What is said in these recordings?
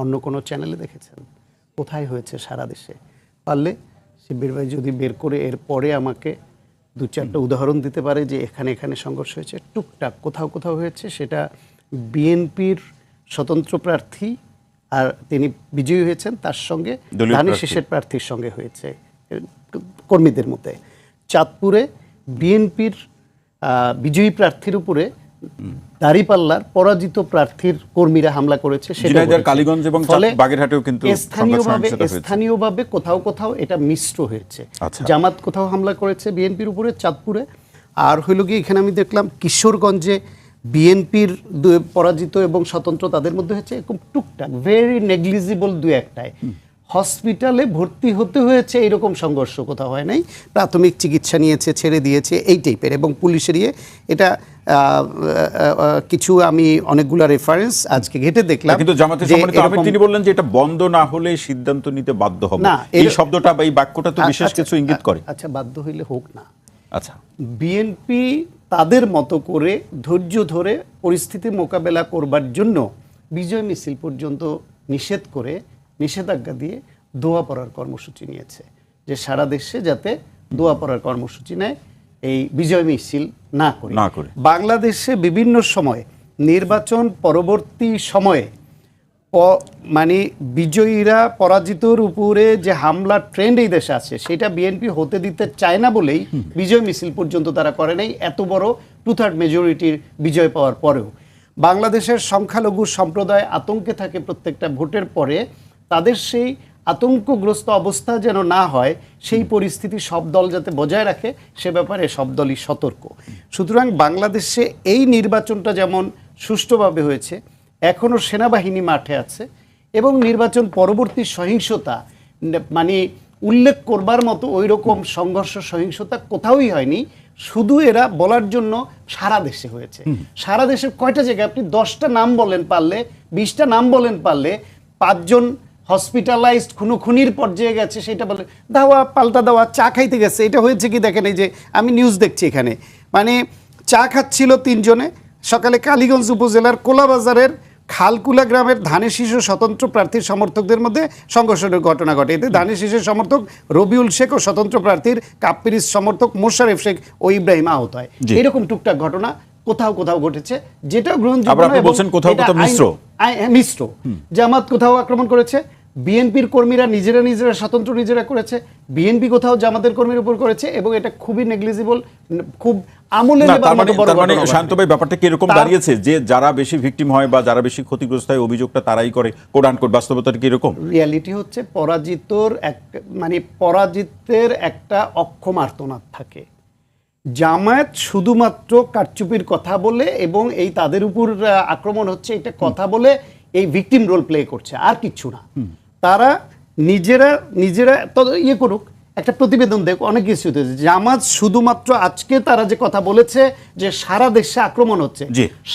অন্য কোনো চ্যানেলে দেখেছেন? কোথায় হয়েছে সারা দেশে? পারলে শিবির ভাই যদি বের করে এরপরে আমাকে 2-4টা উদাহরণ দিতে পারে যে এখানে এখানে সংঘর্ষ হয়েছে, টুকটাক কোথাও কোথাও হয়েছে, সেটা বিএনপির স্বতন্ত্র প্রার্থী আর তিনি বিজয়ী হয়েছেন, তার সঙ্গে ধানের শীষের প্রার্থীর সঙ্গে হয়েছে কর্মীদের মধ্যে। চাঁদপুরে বিএনপির বিজয়ী প্রার্থীর উপরে দাঁড়িপাল্লার পরাজিত প্রার্থীর কর্মীরা হামলা করেছে, কালীগঞ্জ এবং বাগেরহাটেও কিন্তু স্থানীয়ভাবে কোথাও কোথাও এটা মিশ্র হয়েছে। জামাত কোথাও হামলা করেছে বিএনপির উপরে চাঁদপুরে, আর হইল গিয়ে এখানে আমি দেখলাম কিশোরগঞ্জে বিএনপির পরাজিত এবং স্বতন্ত্র তাদের মধ্যে হয়েছে, এরকম টুকটাক ভেরি নেগলিজিবল দু একটায়। হসপিটালে ভর্তি হতে হয়েছে এরকম সংঘর্ষ কোথাও হয় নাই, প্রাথমিক চিকিৎসা নিয়েছে, ছেড়ে দিয়েছে, এই টাইপের। এবং পুলিশের এটা কিছু আমি অনেকগুলো রেফারেন্স আজকে ঘেটে দেখলাম। কিন্তু জামাতের সম্মানিত আমির তিনি বললেন যে এটা বন্ধ না হলে সিদ্ধান্ত নিতে বাধ্য হবে না, এই শব্দটা বা এই বাক্যটা তো বিশেষ কিছু ইঙ্গিত করে। আচ্ছা, বাধ্য হইলে হোক না। আচ্ছা, বিএনপি তাদের মতো করে ধৈর্য ধরে পরিস্থিতি মোকাবেলা করবার জন্য বিজয় মিছিল পর্যন্ত নিষেধ করে, নিষেধাজ্ঞা দিয়ে দোয়া পড়ার কর্মসূচি নিয়েছে, যে সারা দেশে যাতে দোয়া পড়ার কর্মসূচি নেয়, এই বিজয় মিছিল না করে। বাংলাদেশে বিভিন্ন সময় নির্বাচন পরবর্তী সময়ে মানে বিজয়ীরা পরাজিতর উপরে যে হামলা ট্রেন্ড এই দেশে আছে, সেটা বিএনপি হতে দিতে চায় না বলেই বিজয় মিছিল পর্যন্ত তারা করে নাই, এত বড় 2/3 মেজরিটির বিজয় পাওয়ার পরেও। বাংলাদেশের সংখ্যালঘু সম্প্রদায় আতঙ্কে থাকে প্রত্যেকটা ভোটের পরে, তাদের সেই আতঙ্কগ্রস্ত অবস্থা যেন না হয়, সেই পরিস্থিতি সব দল যাতে বজায় রাখে, সে ব্যাপারে সব দলই সতর্ক। সুতরাং বাংলাদেশে এই নির্বাচনটা যেমন সুষ্ঠুভাবে হয়েছে, এখনও সেনাবাহিনী মাঠে আছে, এবং নির্বাচন পরবর্তী সহিংসতা মানে উল্লেখ করবার মতো ওই রকম সংঘর্ষ সহিংসতা কোথাওই হয়নি। শুধু এরা বলার জন্য সারা দেশে হয়েছে। সারা দেশের কয়টা জায়গায় আপনি 10টা নাম বলেন পারলে, 20টা নাম বলেন পারলে, 5 জন হসপিটালাইজড খুনির পর্যায়ে গেছে, সেটা বলে দাওয়া পাল্টা দেওয়া, চা খাইতে গেছে, এটা হয়েছে কি দেখেন, এই যে আমি নিউজ দেখছি এখানে, মানে চা খাচ্ছিল 3 জনে সকালে কালীগঞ্জ উপজেলার কোলাবাজারের খালকুলা গ্রামের ধানের শীষের স্বতন্ত্র প্রার্থীর সমর্থকদের মধ্যে সংঘর্ষের ঘটনা ঘটে। এতে ধানের শীষের সমর্থক রবিউল শেখ ও স্বতন্ত্র প্রার্থীর কাপ্পিরিস সমর্থক মোশারেফ শেখ ও ইব্রাহিম আহত হয়। এরকম টুকটাক ঘটনা কোথাও কোথাও ঘটেছে, যেটা গ্রহণযোগ্য। মিশ্র জামাত কোথাও আক্রমণ করেছে, বিএনপির কর্মীরা নিজেরা স্বতন্ত্র নিজেরা করেছে, বিএনপি কোথাও জামাতের কর্মীর উপর করেছে, এবং এটা খুবই নেগলিজিবল, খুব আমলের। শান্ত ভাই, ব্যাপারটা কি এরকম দাঁড়িয়েছে যে যারা বেশি ভিকটিম হয় বা যারা বেশি ক্ষতিগ্রস্ত হয় অভিযোগটা তারাই করে, কোড আনকোড, বাস্তবতাটা কি এরকম? রিয়ালিটি হচ্ছে পরাজিতের একটা অক্ষম আর্তনাদ থাকে। জামায়াত শুধুমাত্র কারচুপির কথা বলে এবং এই তাদের উপর আক্রমণ হচ্ছে এটা কথা বলে এই ভিকটিম রোল প্লে করছে, আর কিচ্ছু না। তারা নিজেরা ইয়ে করুক, একটা প্রতিবেদন দেখ, অনেক কিছু হয়েছে। জামাত শুধুমাত্র আজকে তারা যে কথা বলেছে যে সারা দেশে আক্রমণ হচ্ছে,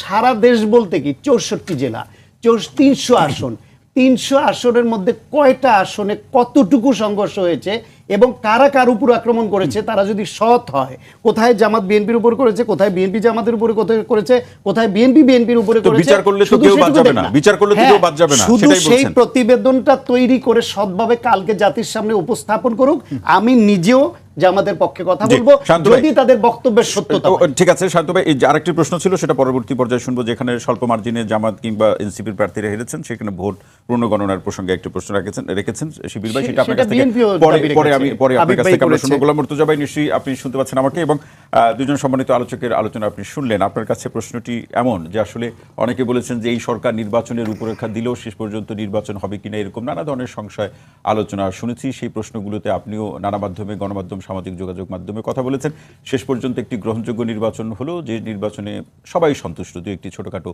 সারা দেশ বলতে কি 64 জেলা, 300 আসন, 300 আসনের মধ্যে কয়টা আসনে কতটুকু সংঘর্ষ হয়েছে এবং কারা কার উপর আক্রমণ করেছে, তারা যদি সৎ হয়, কোথায় জামাত বিএনপির উপর করেছে, কোথায় বিএনপি জামাতের উপরে করেছে, কোথায় বিএনপি বিএনপির উপরে করেছে, শুধু সেই প্রতিবেদনটা তৈরি করে সৎভাবে কালকে জাতির সামনে উপস্থাপন করুক। আমি নিজেও জামাতের পক্ষে কথা বলবো যদি তাদের বক্তব্যের সত্যতা। ঠিক আছে শান্ত ভাই, এই আরেকটি প্রশ্ন ছিল, সেটা পরবর্তী পর্যায়ে শুনবো। যেখানে স্বল্প মার্জিনে জামাত কিংবা এনসিপির প্রার্থীরা হেরেছেন, সেখানে ভোট পুনর্গণনার প্রসঙ্গে একটি প্রশ্ন রেখেছেন শিবির ভাই, সেটা আপনার কাছ থেকে পরে আপনার কাছ থেকে আমরা শুনবো। গোলাম মুর্তজা ভাই, নিশ্চয়ই আপনি শুনতে পাচ্ছেন আমাকে, এবং দুজন সম্মানিত আলোচকের আলোচনা আপনি শুনলেন। আপনার কাছে প্রশ্নটি এমন যে আসলে অনেকে বলেছেন যে এই সরকার নির্বাচনের রূপরেখা দিলেও শেষ পর্যন্ত নির্বাচন হবে কিনা, এরকম নানা ধরনের সংশয় আলোচনা শুনেছি। সেই প্রশ্নগুলোতে আপনিও নানা মাধ্যমে, গণমাধ্যম, সামাজিক যোগাযোগ মাধ্যমে কথা বলেছেন। শেষ পর্যন্ত একটি গ্রহণযোগ্য নির্বাচন হলো, যে নির্বাচনে সবাই সন্তুষ্ট, দু একটি ছোটোখাটো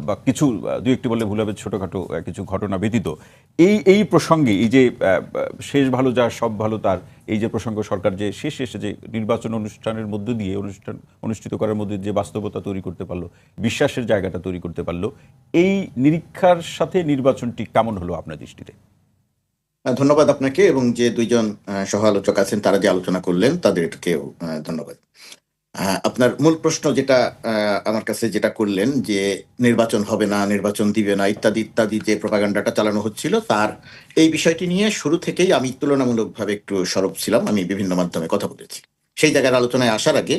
বা কিছু দু একটি বলে ভুল হবে, ছোটোখাটো কিছু ঘটনা ব্যতীত। এই প্রসঙ্গে এই যে শেষ ভালো যার সব ভালো তার, এই যে প্রসঙ্গ, সরকার যে শেষে যে নির্বাচন অনুষ্ঠানের মধ্য দিয়ে অনুষ্ঠিত করার মধ্যে যে বাস্তবতা তৈরি করতে পারলো, বিশ্বাসের জায়গাটা তৈরি করতে পারলো, এই নিরীক্ষার সাথে নির্বাচনটি কেমন হলো আপনার দৃষ্টিতে? ধন্যবাদ আপনাকে, এবং যে 2জন সহ আলোচক আছেন তারা যে আলোচনা করলেন তাদেরকেও ধন্যবাদ। আপনার মূল প্রশ্ন যেটা আমার কাছে যেটা করলেন যে নির্বাচন হবে না, নির্বাচন দিবে না, ইত্যাদি ইত্যাদি যে প্রপাগান্ডাটা চালানো হচ্ছিল, তার এই বিষয়টি নিয়ে শুরু থেকেই আমি তুলনামূলকভাবে একটু সরব ছিলাম। আমি বিভিন্ন মাধ্যমে কথা বলেছি। সেই জায়গার আলোচনায় আসার আগে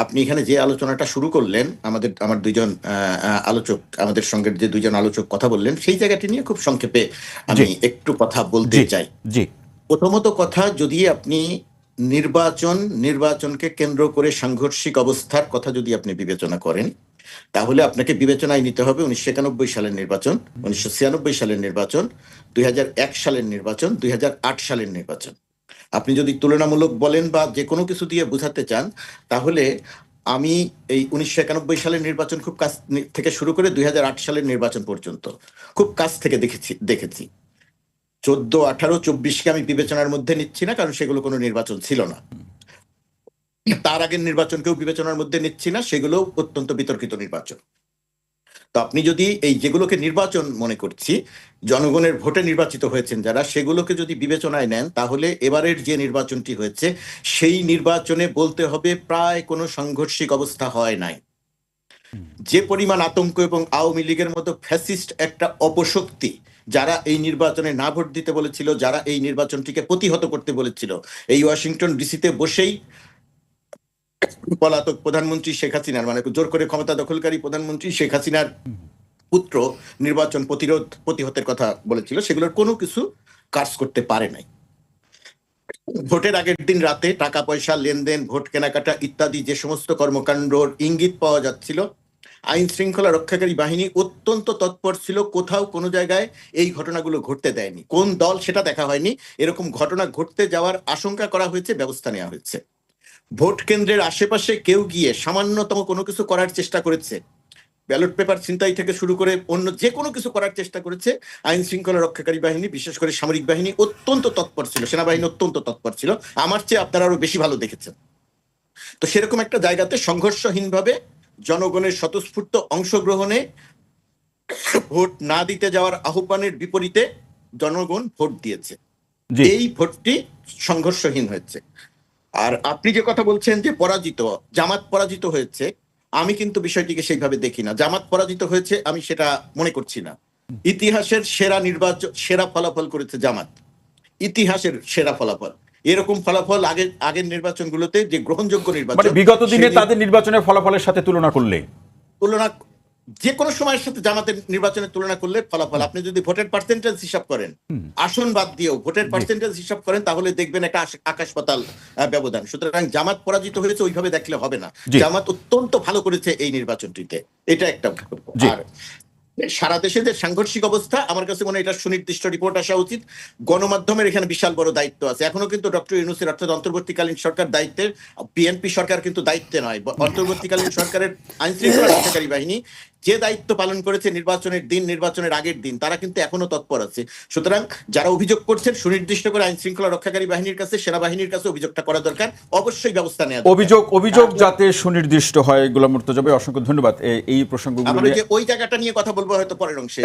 আপনি এখানে যে আলোচনাটা শুরু করলেন, আমার দুইজন আলোচক, আমাদের সঙ্গে যে দুইজন আলোচক কথা বললেন, সেই জায়গাটি নিয়ে খুব সংক্ষেপে আমি একটু কথা বলতে চাই। জি, প্রথমত কথা, যদি আপনি নির্বাচনকে কেন্দ্র করে সাংঘর্ষিক অবস্থার কথা যদি আপনি বিবেচনা করেন, তাহলে আপনাকে বিবেচনায় নিতে হবে 1991 সালের নির্বাচন, 1996 সালের নির্বাচন, 2001 সালের নির্বাচন, 2008 সালের নির্বাচন। আপনি যদি তুলনামূলক বলেন বা যে কোনো কিছু দিয়ে বোঝাতে চান, তাহলে আমি এই 1991 সালের নির্বাচন খুব কাছ থেকে শুরু করে 2008 সালের নির্বাচন পর্যন্ত খুব কাছ থেকে দেখেছি। 14, 18, 24কে আমি বিবেচনার মধ্যে নিচ্ছি না, কারণ সেগুলো কোনো নির্বাচন ছিল না। তার আগের নির্বাচনকেও বিবেচনার মধ্যে নিচ্ছি না, সেগুলো অত্যন্ত বিতর্কিত নির্বাচন। তো আপনি যদি এই যেগুলোকে নির্বাচন মনে করছি, জনগণের ভোটে নির্বাচিত হয়েছেন যারা, সেগুলোকে যদি বিবেচনায় নেন, তাহলে এবারের যে নির্বাচনটি হয়েছে সেই নির্বাচনে বলতে হবে প্রায় কোনো সাংঘর্ষিক অবস্থা হয় নাই। যে পরিমাণ আতঙ্ক এবং আওয়ামী লীগের মতো ফ্যাসিস্ট একটা অপশক্তি যারা এই নির্বাচনে না ভোট দিতে বলেছিল, যারা এই নির্বাচনটিকে প্রতিহত করতে বলেছিল, এই ওয়াশিংটন ডিসিতে বসেই পলাতক প্রধানমন্ত্রী শেখ হাসিনার, মানে জোর করে ক্ষমতা দখলকারী প্রধানমন্ত্রী শেখ হাসিনার পুত্র নির্বাচন প্রতিহতের কথা বলেছিল, সেগুলোর কোনো কিছু কাজ করতে পারে নাই। ভোটের আগের দিন রাতে টাকা পয়সা লেনদেন, ভোট কেনাকাটা ইত্যাদি যে সমস্ত কর্মকাণ্ডর ইঙ্গিত পাওয়া যাচ্ছিল, আইন শৃঙ্খলা রক্ষাকারী বাহিনী অত্যন্ত তৎপর ছিল, কোথাও কোনো জায়গায় এই ঘটনাগুলো ঘটতে দেয়নি। কোন দল সেটা দেখা হয়নি, এরকম ঘটনা ঘটতে যাওয়ার আশঙ্কা করা হয়েছে, ব্যবস্থা নেওয়া হয়েছে। ভোট কেন্দ্রের আশেপাশে কেউ গিয়ে সামান্যতম কোনো কিছু করার চেষ্টা করেছে, ব্যালট পেপার ছিনতাই থেকে শুরু করে অন্য যে কোনো কিছু করার চেষ্টা করেছে, আইন শৃঙ্খলা রক্ষাকারী বাহিনী, বিশেষ করে সামরিক বাহিনী অত্যন্ত তৎপর ছিল, সেনাবাহিনী অত্যন্ত তৎপর ছিল। আমার চেয়ে আপনারা আরো বেশি ভালো দেখেছেন। তো সেরকম একটা জায়গাতে সংঘর্ষহীনভাবে জনগণের স্বতঃস্ফূর্ত অংশগ্রহণে ভোট না দিতে যাওয়ার আহ্বানের বিপরীতে জনগণ ভোট দিয়েছে। এই ভোটটি সংঘর্ষহীন হয়েছে। আর আপনি যে কথা বলছেন যে জামাত পরাজিত হয়েছে, আমি কিন্তু বিষয়টিকে সেইভাবে দেখি না। জামাত পরাজিত হয়েছে আমি সেটা মনে করছি না। ইতিহাসের সেরা ফলাফল করেছে জামাত, ইতিহাসের সেরা ফলাফল। এরকম ফলাফল আগের নির্বাচনগুলোতে যে গ্রহণযোগ্য নির্বাচন, মানে বিগত দিনে তাদের নির্বাচনের ফলাফলের সাথে তুলনা যে কোনো সময়ের সাথে জামাতের নির্বাচনের তুলনা করলে ফলাফল, আপনি যদি ভোটের পার্সেন্টেজ হিসাব করেন, আসন বাদ দিয়েও ভোটের পার্সেন্টেজ হিসাব করেন, তাহলে দেখবেন একটা আকাশ পাতাল ব্যবধান। সুতরাং জামাত পরাজিত হয়েছে ওইভাবে দেখলে হবে না। জামাত অত্যন্ত ভালো করেছে এই নির্বাচনটিতে, এটা একটা। আর সারা দেশে যে সাংঘর্ষিক অবস্থা, আমার কাছে মনে হয় এটা সুনির্দিষ্ট রিপোর্ট আসা উচিত। গণমাধ্যমের এখানে বিশাল বড় দায়িত্ব আছে। এখনো কিন্তু ডক্টর ইউনূসের অর্থাৎ অন্তর্বর্তীকালীন সরকার দায়িত্বের, বিএনপি সরকার কিন্তু দায়িত্বে নয়। অন্তর্বর্তীকালীন সরকারের আইন শৃঙ্খলা রক্ষাকারী বাহিনী যে দায়িত্ব পালন করেছে নির্বাচনের দিন, নির্বাচনের আগের দিন, তারা কিন্তু এখনো তৎপর আছে। সুতরাং যারা অভিযোগ করছেন, সুনির্দিষ্ট করে আইন শৃঙ্খলা রক্ষাকারী বাহিনীর কাছে, সেনাবাহিনীর কাছে অভিযোগটা করা দরকার, অবশ্যই ব্যবস্থা নেওয়া দরকার। অভিযোগ যাতে সুনির্দিষ্ট হয়। গোলাম মুর্তজা ভাই, অসংখ্য ধন্যবাদ। এই প্রসঙ্গগুলো ওই জায়গাটা নিয়ে কথা বলবো হয়তো পরের অংশে।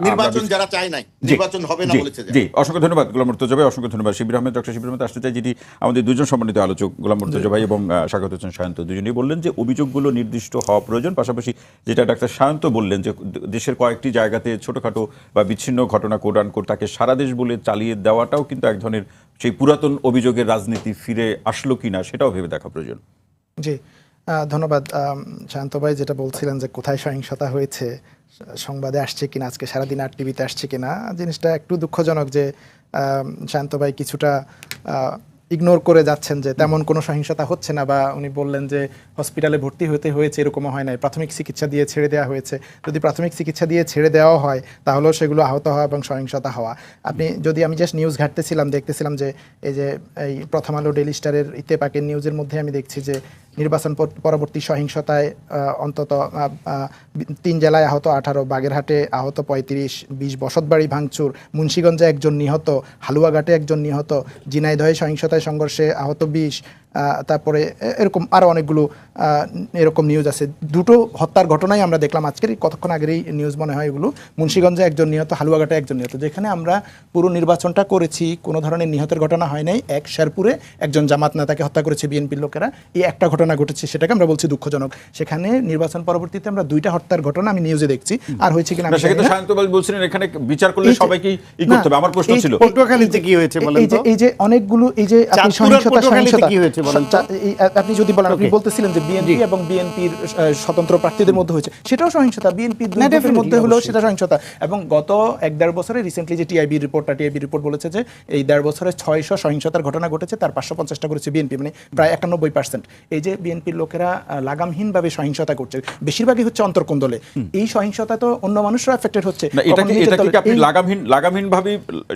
নির্বাচন যারা চায় নাই, নির্বাচন হবে না বলেছে। জি, অসংখ্য ধন্যবাদ গোলাম মুর্তজা ভাই, অসংখ্য ধন্যবাদ শিবির আহমেদ। ডক্টর শিবির আহমেদ আসতে চাই, যেটি আমাদের দুজন সম্মানিত আলোচক গোলাম মুর্তজা ভাই এবং স্বাগত হোসেন সায়ন্ত, দুজনেই বললেন যে অভিযোগগুলো নির্দিষ্ট হওয়া প্রয়োজন। পাশাপাশি যেটা ডাক্তার সায়ন্ত বললেন যে দেশের কয়েকটি জায়গাতে ছোটখাটো বা বিচ্ছিন্ন ঘটনা কোট তাকে সারা দেশ বলে চালিয়ে দেওয়াটাও কিন্তু এক ধরনের সেই পুরাতন অভিযোগের রাজনীতি ফিরে আসলো কিনা সেটাও ভেবে দেখা প্রয়োজন। জি, ধন্যবাদ শান্ত ভাই। যেটা বলছিলেন যে কোথায় সহিংসতা হয়েছে, সংবাদে আসছে কিনা, আজকে সারাদিন আর টিভিতে আসছে কিনা, জিনিসটা একটু দুঃখজনক যে শান্ত ভাই কিছুটা ইগনোর করে যাচ্ছেন যে তেমন কোনো সহিংসতা হচ্ছে না, বা উনি বললেন যে হসপিটালে ভর্তি হতে হয়েছে, এরকমও হয় নাই, প্রাথমিক চিকিৎসা দিয়ে ছেড়ে দেওয়া হয়েছে। যদি প্রাথমিক চিকিৎসা দিয়ে ছেড়ে দেওয়া হয় তাহলেও সেগুলো আহত হওয়া এবং সহিংসতা হওয়া। আমি জাস্ট নিউজ ঘাটতেছিলাম, দেখতেছিলাম যে এই প্রথম আলো, ডেইলি স্টারের, ইত্তেফাকের নিউজের মধ্যে আমি দেখছি যে নির্বাচন পরবর্তী সহিংসতায় অন্তত 3 জেলায় আহত 18, বাগেরহাটে আহত 35, 20 বসতবাড়ি ভাঙচুর, মুন্সিগঞ্জে 1 জন নিহত, হালুয়াঘাটে 1 জন নিহত, ঝিনাইদহে সংঘর্ষে আহত 20, তারপরে এরকম আরও অনেকগুলো এরকম নিউজ আছে। দুটো হত্যার ঘটনাই আমরা দেখলাম আজকের কতক্ষণ আগের এই নিউজ মনে হয় এগুলো। মুন্সিগঞ্জে একজন নিহত, হালুয়াঘাটে একজন নিহত। যেখানে আমরা পুরো নির্বাচনটা করেছি, কোনো ধরনের নিহতের ঘটনা হয় নাই। এক শেরপুরে একজন জামাত নেতাকে হত্যা করেছে বিএনপির লোকেরা, এই একটা ঘটনা ঘটেছে, সেটাকে আমরা বলছি দুঃখজনক। সেখানে নির্বাচন পরবর্তীতে আমরা 2টা হত্যার ঘটনা আমি নিউজে দেখছি, আর হয়েছে কিনা সেক্ষেত্রে শান্ত বলছিলেন এখানে বিচার করলে সবাইকে ই করতে হবে। আমার প্রশ্ন ছিল পটুয়াখালীতে কি হয়েছে বলেন তো? এই যে অনেকগুলো এই যে আপনি সহিংসতা কি হয়েছে বলেন তো? আপনি যদি বলেন, আপনি বলতেছিলেন যে বিএনপি এবং বিএনপির স্বতন্ত্র প্রার্থীদের মধ্যে হয়েছে, সেটাও সহিংসতা। বিএনপির দুই গ্রুপের মধ্যে হলো সেটা সহিংসতা। এবং গত 1-1.5 বছরে রিসেন্টলি যে টিআইবি রিপোর্ট বলেছে যে এই 1.5 বছরে 600 সহিংসতার ঘটনা ঘটেছে, তার 550টা করেছে বিএনপি, মানে প্রায় 91%। এই যে বিএনপির লোকেরা লাগামহীনভাবে সহিংসতা করছে, বেশিরভাগই হচ্ছে অন্তর্কোন্দলে। এই সহিংসতা তো অন্য মানুষরা এফেক্টেড হচ্ছে। লাগামহীন ভাবে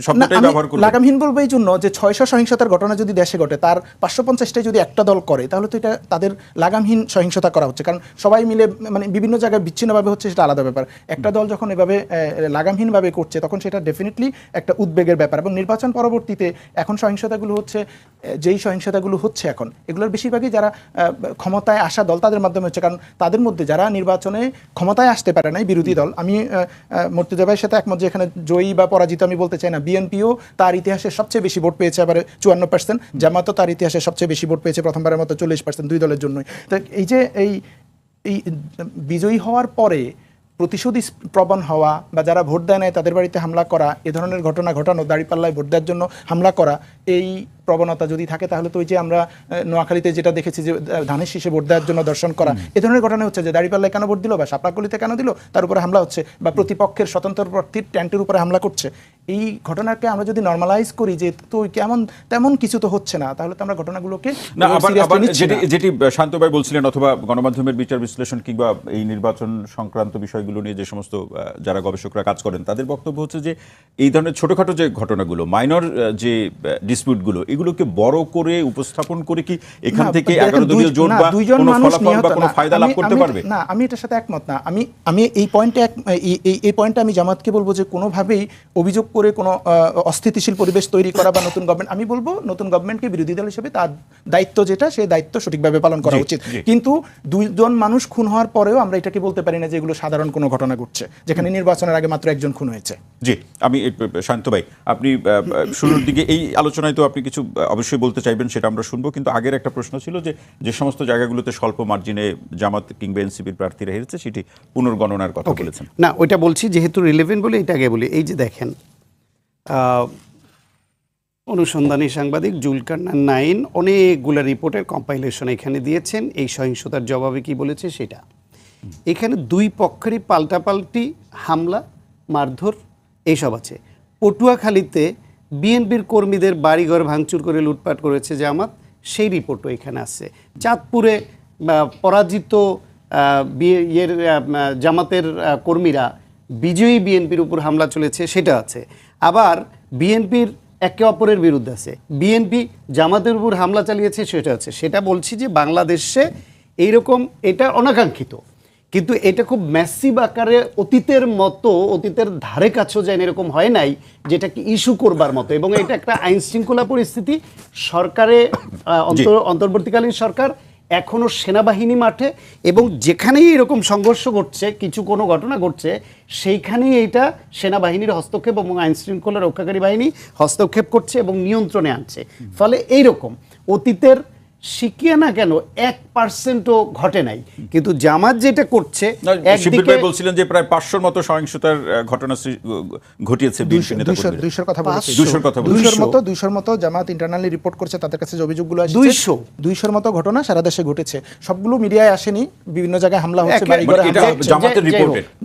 শব্দটাই ব্যবহার করলেন। লাগামহীন বলবো এই জন্য যে 600 সহিংসতার ঘটনা যদি দেশে ঘটে, তার 550টাই যদি একটা দল করে, তাহলে তো এটা তাদের লাগামহীন সহিংসতা করা হচ্ছে। কারণ সবাই মিলে মানে বিভিন্ন জায়গায় বিচ্ছিন্নভাবে হচ্ছে, সেটা আলাদা ব্যাপার। একটা দল যখন এভাবে লাগামহীনভাবে করছে, তখন সেটা ডেফিনেটলি একটা উদ্বেগের ব্যাপার। এবং নির্বাচন পরবর্তীতে এখন সহিংসতাগুলো হচ্ছে, যেই সহিংসতাগুলো হচ্ছে এখন, এগুলোর বেশিরভাগই যারা ক্ষমতায় আসা দল তাদের মাধ্যমে হচ্ছে। কারণ তাদের মধ্যে যারা নির্বাচনে ক্ষমতায় আসতে পারে নাই, বিরোধী দল, আমি মর্তুজা ভাইয়ের সাথে একমত যে এখানে জয়ী বা পরাজিত আমি বলতে চাই না। বিএনপিও তার ইতিহাসে সবচেয়ে বেশি ভোট পেয়েছে, আবার 54%। জামাতও তার ইতিহাসে সবচেয়ে বেশি ভোট পেয়েছে, প্রথমবারের মতো 40%, দুই দলের জন্যই। তো এই যে এই বিজয়ী হওয়ার পরে প্রতিশোধ প্রবণ হওয়া বা যারা ভোট দেয় নাই তাদের বাড়িতে হামলা করা, এ ধরনের ঘটনা ঘটানো, দাঁড়িপাল্লায় ভোট দেওয়ার জন্য হামলা করা, এই প্রবণতা যদি থাকে, তাহলে তো ওই যে আমরা নোয়াখালীতে যেটা দেখেছি যে ধানের শীষে ভোট দেওয়ার জন্য দর্শন করা, এ ধরনের ঘটনা হচ্ছে যে দাঁড়িপাল্লায় কেন ভোট দিল বা শাপলাকলিতে কেন দিল, তার উপরে হামলা হচ্ছে, বা প্রতিপক্ষের স্বতন্ত্র প্রার্থীর টেন্টের উপরে হামলা করছে। এই ঘটনাকে আমরা যদি নর্মালাইজ করি যে তো কেমন তেমন কিছু তো হচ্ছে না, তাহলে তো আমরা ঘটনাগুলোকে না, আবার যেটি শান্ত ভাই বলছিলেন, অথবা গণমাধ্যমের বিচার বিশ্লেষণ কিংবা এই নির্বাচন সংক্রান্ত বিষয়গুলো নিয়ে যে সমস্ত যারা গবেষকরা কাজ করেন, তাদের বক্তব্য হচ্ছে যে এই ধরনের ছোটখাটো যে ঘটনাগুলো, মাইনর যে ডিসপিউটগুলো, এগুলোকে বড় করে উপস্থাপন করে কি এখান থেকে 11 দলীয় জোট বা কোনো ফলাফল বা কোনো ফায়দা লাভ করতে পারবে? না, আমি এটার সাথে একমত না। আমি এই পয়েন্টে আমি জামাতকে বলবো যে কোনোভাবেই অভিযোগ করে কোনো অস্থিতিশীল পরিবেশ তৈরি করা বা নতুন গভর্নমেন্ট, আমি বলবো নতুন গভর্নমেন্টকে বিরোধী দল হিসেবে তার দায়িত্ব যেটা, সেই দায়িত্ব সঠিকভাবে পালন করা উচিত। কিন্তু 2 জন মানুষ খুন হওয়ার পরেও আমরা এটাকে বলতে পারি না যে এগুলো সাধারণ কোনো ঘটনা ঘটছে, যেখানে নির্বাচনের আগে মাত্র 1 জন খুন হয়েছে। জি, আমি শান্ত ভাই, আপনি শুরুর দিকে এই আলোচনায় তো আপনি কিছু অবশ্যই বলতে চাইবেন, সেটা আমরা শুনবো। কিন্তু আগের একটা প্রশ্ন ছিল যে সমস্ত জায়গাগুলোতে স্বল্প মার্জিনে জামাত কিংবা এনসিপির প্রার্থীরা হেরেছে, সেটি পুনর্গণনার কথা বলেছেন। না, ওইটা বলছি যেহেতু রিলেভেন্ট বলে এটা আগে বলি। এই যে দেখেন, অনুসন্ধানী সাংবাদিক জুলকারনাইন নাইন অনেকগুলো রিপোর্টের কম্পাইলেশন এখানে দিয়েছেন। এই সহিংসতার জবাবে কি বলেছে সেটা, এখানে 2 পক্ষেরই পাল্টাপাল্টি হামলা, মারধর এইসব আছে। পটুয়াখালীতে বিএনপির কর্মীদের বাড়িঘর ভাঙচুর করে লুটপাট করেছে জামাত, সেই রিপোর্টও এখানে আছে। চাঁদপুরে পরাজিত জামাতের কর্মীরা বিজয়ী বিএনপির উপর হামলা চলেছে, সেটা আছে। আবার বিএনপির একে অপরের বিরুদ্ধে আছে, বিএনপি জামাতের উপর হামলা চালিয়েছে, সেটা আছে। সেটা বলছি যে বাংলাদেশে এইরকম, এটা অনাকাঙ্ক্ষিত, কিন্তু এটা খুব ম্যাসিভ আকারে অতীতের মতো, অতীতের ধারে কাছেও যায় এরকম হয় নাই যেটাকে ইস্যু করবার মতো। এবং এটা একটা আইন শৃঙ্খলা পরিস্থিতি। সরকারে অন্তর্বর্তীকালীন সরকার এখনও সেনাবাহিনী মাঠে, এবং যেখানেই এরকম সংঘর্ষ ঘটছে, কিছু কোনো ঘটনা ঘটছে, সেইখানেই এইটা সেনাবাহিনীর হস্তক্ষেপ এবং আইন শৃঙ্খলা রক্ষাকারী বাহিনী হস্তক্ষেপ করছে এবং নিয়ন্ত্রণে আনছে। ফলে এইরকম অতীতের শিখিয়ে না কেন 1%ও ঘটে নাই। কিন্তু জামাত যেটা করছে, একদিকে বলছিলেন যে প্রায় 500-র মতো সহিংসতার ঘটনা ঘটিয়েছে, 200-র কথা বলেছি, 200-র মতো জামাত ইন্টারনালি রিপোর্ট করছে, তাদের কাছে যে অভিযোগগুলো আসছে 200-র মতো ঘটনা সারা দেশে ঘটেছে। সবগুলো মিডিয়ায় আসেনি, বিভিন্ন জায়গায় হামলা হচ্ছে, বাড়িঘরে হামলা হচ্ছে।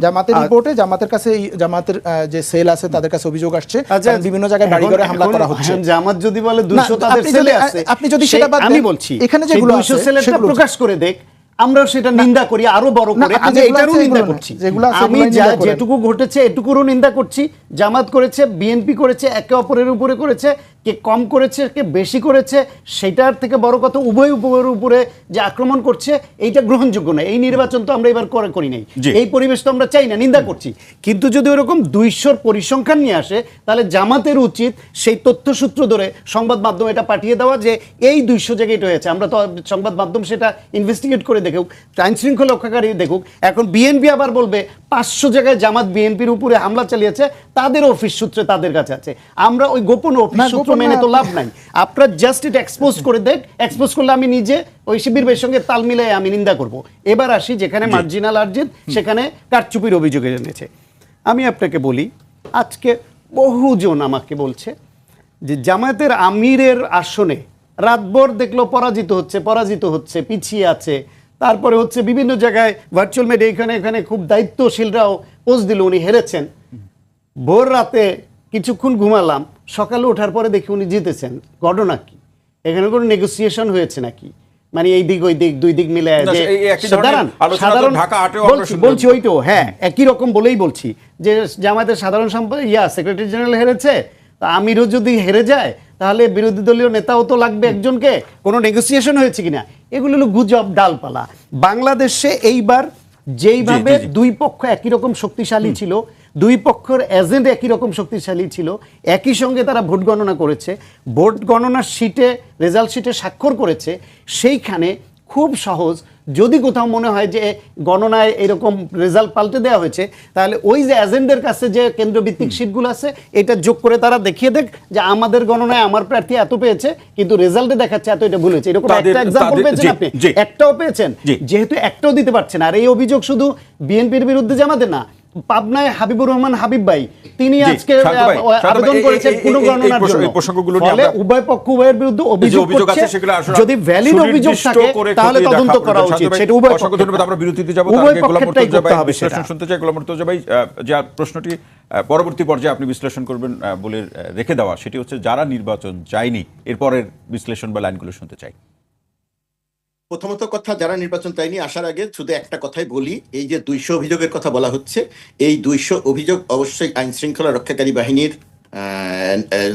জামাতের রিপোর্টে জামাতের কাছে, জামাতের যে সেল আছে তাদের কাছে অভিযোগ আসছে, বিভিন্ন জায়গায় বাড়িঘরে হামলা করা হচ্ছে। জামাত যদি বলে 200 তাদের সেলে আছে, আপনি যদি সেটা বাদ, আমি বলছি এখানে যেগুলো আছে সেটা প্রকাশ করে দেখ। আমরা সেটা নিন্দা করি আরো বড় না, করে। আপনি আমি যেগুলো এটারও আছে নিন্দা এগুলো না। করছি। যেগুলো আছে আমি এগুলোই নিন্দা করেন। যেটুকু ঘটেছে এটুকুরও নিন্দা করছি। জামাত করেছে, বিএনপি করেছে, একে অপরের উপরে করেছে, কে কম করেছে কে বেশি করেছে, সেটার থেকে বড় কথা উভয় উভয়ের উপরে যে আক্রমণ করছে এইটা গ্রহণযোগ্য নয়। এই নির্বাচন তো আমরা এবার করি নাই, জি। এই পরিবেশ তো আমরা চাই না, নিন্দা করছি। কিন্তু যদি ওরকম 200-র পরিসংখ্যান নিয়ে আসে তাহলে জামাতের উচিত সেই তথ্যসূত্র ধরে সংবাদ মাধ্যম এটা পাঠিয়ে দেওয়া যে এই 200 জায়গায় এটা হয়েছে। আমরা তো সংবাদ মাধ্যম সেটা ইনভেস্টিগেট করে দেখুক, আইন শৃঙ্খলা রক্ষাকারী দেখুক। এখন বিএনপি আবার বলবে 500 জায়গায় জামাত বিএনপির উপরে হামলা চালিয়েছে, তাদের অফিস সূত্রে তাদের কাছে আছে। আমরা ওই গোপন অফিস সূত্র গোপন মেনে না। তো লাভ নাই। আপনারা জাস্ট এটা এক্সপোজ করে দেখ, এক্সপোজ করলে আমি নিজে ওই শিবির ভাইয়ের সঙ্গে তাল মিলাই আমি নিন্দা করব। এবার আসি যেখানে মার্জিনাল আর্জিত, সেখানে কারচুপির অভিযোগ এনেছে। আমি আপনাকে বলি, আজকে বহুজন আমাকে বলছে যে জামায়াতের আমিরের আসনে রাতভর দেখলো পরাজিত হচ্ছে, পিছিয়ে আছে। তারপরে হচ্ছে বিভিন্ন জায়গায় ভার্চুয়াল মিডিয়া এখানে খুব দায়িত্বশীলরাও পোস্ট দিল উনি হেরেছেন। ভোর রাতে কিছুক্ষণ ঘুমালাম, সকালে ওঠার পরে দেখি উনি জিতেছেন। ঘটনা কি? এখানে কোনো নেগোসিয়েশন হয়েছে নাকি? মানে এই দিক ওই দিক দুই দিক মিলে না, যে এই একই ধরনের সাধারণ আলোচনা তো ঢাকা আটেও আমরা শুনলাম। বলছি ওইটাও হ্যাঁ একই রকম বলেই বলছি যে জামায়াতের সাধারণ সম্পাদক সেক্রেটারি জেনারেল হেরেছে, তা আমিরও যদি হেরে যায় তাহলে বিরোধী দলীয় নেতাও তো লাগবে একজনকে। কোনো নেগোসিয়েশন হয়েছে কিনা? এগুলো হলো গুজব, ডালপালা। বাংলাদেশে এইবার যেইভাবে জি। দুই পক্ষ একই রকম শক্তিশালী ছিল, দুই পক্ষের এজেন্ট একই রকম শক্তিশালী ছিল, একই সঙ্গে তারা ভোট গণনা করেছে, ভোট গণনার শিটে রেজাল্ট শিটে স্বাক্ষর করেছে, সেইখানে খুব সহজ যদি কোথাও মনে হয় যে গণনায় এরকম রেজাল্ট পাল্টে দেওয়া হয়েছে, তাহলে ওই যে এজেন্টদের কাছে যে কেন্দ্রভিত্তিক শিটগুলো আছে এটা যোগ করে তারা দেখিয়ে দেখ যে আমাদের গণনায় আমার প্রার্থী এত পেয়েছে কিন্তু রেজাল্টে দেখাচ্ছে এত, এটা ভুল হয়েছে। এরকম একটা এক্সাম্পল পেয়েছেন আপনি? একটাও পেয়েছেন? যেহেতু একটাও দিতে পারছেন। আর এই অভিযোগ শুধু বিএনপির বিরুদ্ধে জামাতের না, পাবনায় হাবিবুর রহমান হাবিব ভাই তিনি আজকে আবেদন করেছেন পুনর্গণনার জন্য। ফলে উভয় পক্ষ উভয়ের বিরুদ্ধে অভিযোগ করছে। যদি ভ্যালিড অভিযোগ থাকে তাহলে তদন্ত করা উচিত। সেটা উভয় পক্ষ। ধন্যবাদ। আমরা বিরতিতে যাব, উভয় আগে গোলাম পক্ষেরটাই মুর্তজা করতে ভাই হবে বিশ্লেষণ সেটা। শুনতে চাই। গোলাম মুর্তজা ভাই, যে প্রশ্নটি পরবর্তী পর্যায়ে আপনি বিশ্লেষণ করবেন বলে রেখে দেওয়া, সেটি হচ্ছে যারা নির্বাচন চায়নি, এরপরের বিশ্লেষণ বা লাইনগুলো শুনতে চাই। প্রথমত কথা, যারা নির্বাচন চায়নি, আসার আগে শুধু একটা কথাই বলি, এই যে 200 অভিযোগের কথা বলা হচ্ছে, এই 200 অভিযোগ অবশ্যই আইন শৃঙ্খলা রক্ষাকারী বাহিনীর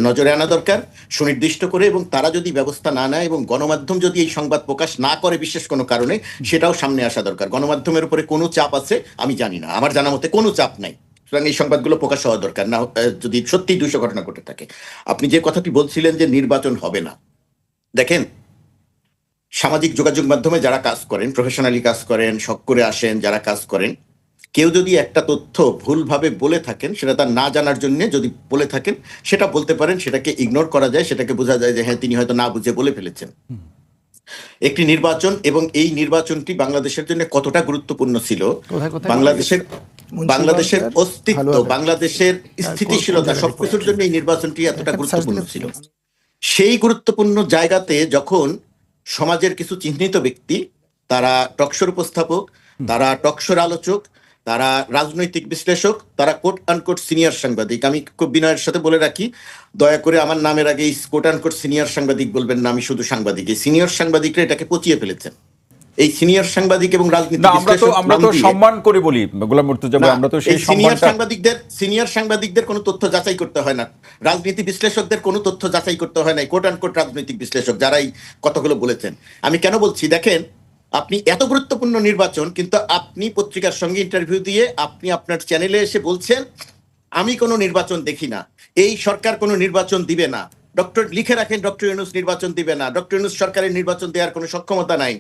নজরে আনা দরকার সুনির্দিষ্ট করে, এবং তারা যদি ব্যবস্থা না নেয় এবং গণমাধ্যম যদি এই সংবাদ প্রকাশ না করে বিশেষ কোনো কারণে, সেটাও সামনে আসা দরকার। গণমাধ্যমের উপরে কোনো চাপ আছে আমি জানি না, আমার জানা মতে কোনো চাপ নাই। সুতরাং এই সংবাদগুলো প্রকাশ হওয়া দরকার না, যদি সত্যি 200 ঘটনা ঘটে থাকে। আপনি যে কথাটি বলছিলেন যে নির্বাচন হবে না, দেখেন সামাজিক যোগাযোগ মাধ্যমে যারা কাজ করেন, প্রফেশনালি কাজ করেন, শখ করে আসেন, যারা কাজ করেন, কেউ যদি একটা তথ্য ভুলভাবে বলে থাকেন, সেটা তার না জানার জন্য যদি বলে থাকেন, সেটা বলতে পারেন, সেটাকে ইগনোর করা যায়, সেটাকে বোঝা যায় যে হ্যাঁ তিনি হয়তো না বুঝে বলে ফেলেছেন। একটি নির্বাচন এবং এই নির্বাচনটি বাংলাদেশের জন্য কতটা গুরুত্বপূর্ণ ছিল, বাংলাদেশের অস্তিত্ব, বাংলাদেশের স্থিতিশীলতা, সবকিছুর জন্য এই নির্বাচনটি এতটা গুরুত্বপূর্ণ ছিল। সেই গুরুত্বপূর্ণ জায়গাতে যখন সমাজের কিছু চিহ্নিত ব্যক্তি, তারা টকশোর উপস্থাপক, তারা টকশোর আলোচক, তারা রাজনৈতিক বিশ্লেষক, তারা কোট আনকোট সিনিয়র সাংবাদিক, আমি খুব বিনয়ের সাথে বলে রাখি, দয়া করে আমার নামের আগে কোট আনকোট সিনিয়র সাংবাদিক বলবেন না, আমি শুধু সাংবাদিক। এই সিনিয়র সাংবাদিকরা এটাকে পচিয়ে ফেলেছেন। এই সিনিয়র সাংবাদিক এবং রাজনীতি আমরা তো সম্মান করে বলি গোলাম মুর্তজা ভাই, আমরা তো সেই সিনিয়র সাংবাদিকদের কোনো তথ্য যাচাই করতে হয় না, রাজনীতি বিশ্লেষকদের কোনো তথ্য যাচাই করতে হয় না, কোট আনকোট রাজনৈতিক বিশ্লেষক যারাই কথাগুলো বলেছেন। আমি কেন বলছি, দেখেন আপনি এত গুরুত্বপূর্ণ নির্বাচন, কিন্তু আপনি পত্রিকার সঙ্গে ইন্টারভিউ দিয়ে আপনি আপনার চ্যানেলে এসে বলছেন আমি কোনো নির্বাচন দেখি না, এই সরকার কোনো নির্বাচন দিবে না, লিখে রাখেন ডক্টর ইউনূস নির্বাচন দিবে না, ডক্টর ইউনূস সরকারের নির্বাচন দেওয়ার কোনো সক্ষমতা নাই,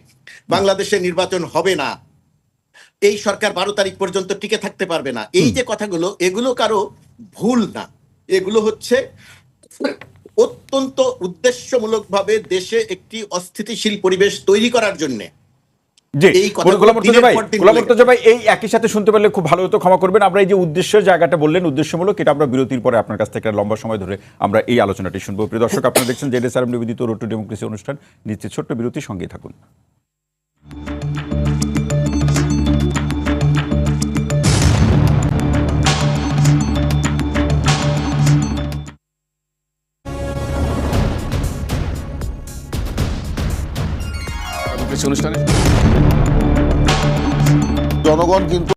বাংলাদেশে নির্বাচন হবে না, এই সরকার 12 তারিখ পর্যন্ত টিকে থাকতে পারবে না। এই যে কথাগুলো, এগুলো কারো ভুল না, এগুলো হচ্ছে অত্যন্ত উদ্দেশ্যমূলকভাবে দেশে একটি অস্থিতিশীল পরিবেশ তৈরি করার জন্য। গোলাম মুর্তজা ভাই, এই একই সাথে শুনতে পারলে খুব ভালো হতো, ক্ষমা করবেন। আমরা এই যে উদ্দেশ্যের জায়গাটা বললেন, উদ্দেশ্যমূলক, এটা আমরা বিরতির পরে আপনার কাছ থেকে লম্বা সময় ধরে আমরা এই আলোচনাটি শুনবো। প্রিয় দর্শক, আপনারা দেখছেন জেডএসআরএম নিবেদিত রোড টু ডেমোক্রেসি অনুষ্ঠান। নিচ্ছে ছোট্ট বিরতি, সঙ্গেই থাকুন। অনুষ্ঠানে জনগণ কিন্তু